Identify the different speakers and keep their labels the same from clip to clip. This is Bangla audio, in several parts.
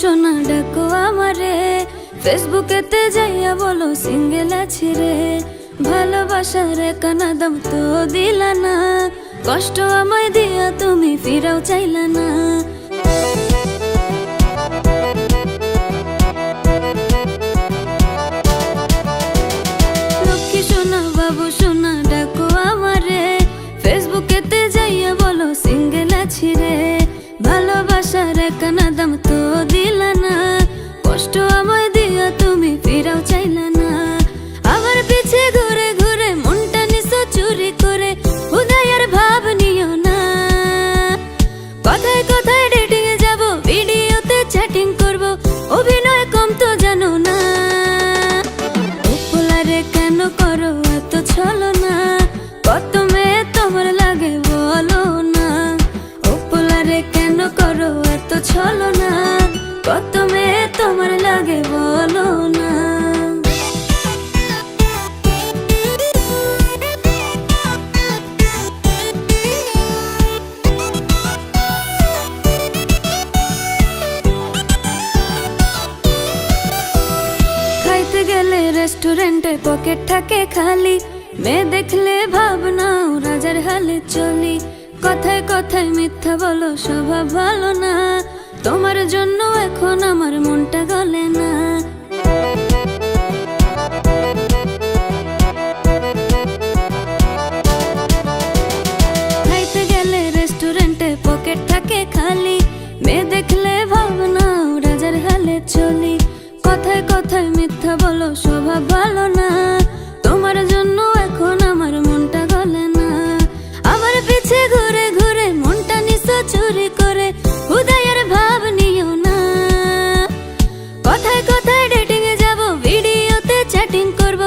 Speaker 1: সোনা ডাকো আমারে, ফেসবুকেতে যাইয়া বলো সিঙ্গেল আছি রে। ভালোবাসার একানা দাম তো দিলা না, কষ্ট আমায় দিয়া তুমি ফিরাও চাইলা না। লক্ষ্মী সোনা বাবু সোনা ডাকো আমারে, ফেসবুকেতে যাইয়া বলো সিঙ্গেল আছি রে। ভালোবাসার একানা দাম তো দিলা না, কষ্ট আমায় দিয়া তুমি ফিরাও চাইলা না। আমার পিছে ঘুরে ঘুরে মনটা নিছো চুরি করে, উদয়ের ভাব নিও না। কথায় কথায় ডেটিং এ যাব, ভিডিওতে চ্যাটিং করব, অভিনয় কম তো জানো না। উপলারে কেন করো এত ছলনা, কত মেয়ে তোমার লাগে বলো না। উপলারে কেন করো এত ছলনা, কত মেয়ে তোমার লাগে বলো না। খাইতে গেলে রেস্টুরেন্টে পকেট থাকে খালি, মেয়ে দেখলে ভাবনাও রাজার হালে চলি। কথায় কথায় মিথ্যা বলো স্বভাব ভালো না, তোমার জন্য এখন আমার মনটা গলে না। খাইতে গেলে রেস্টুরেন্টে পকেট থাকে খালি, মেয়ে দেখলে ভাবনাও রাজার হালে চলি। কথায় কথায় মিথ্যা বলো স্বভাব ভালো না, তোমার জন্য এখন আমার মনটা গলে না। আমার পিছে ঘুরে ঘুরে মনটা নিছো চুরি করে, উদয়ের ভাব নিও না। কথায় কথায় ডেটিং এ যাব, ভিডিওতে চ্যাটিং করব,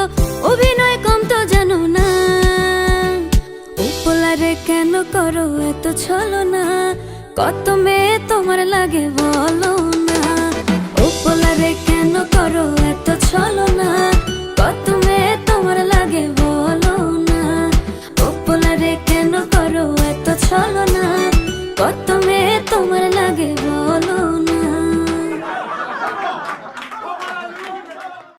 Speaker 1: অভিনয় কম তো জানো না। উপলারে কেন করো এত ছলনা, কত মেয়ে তোমার লাগে বলো না। উপলারে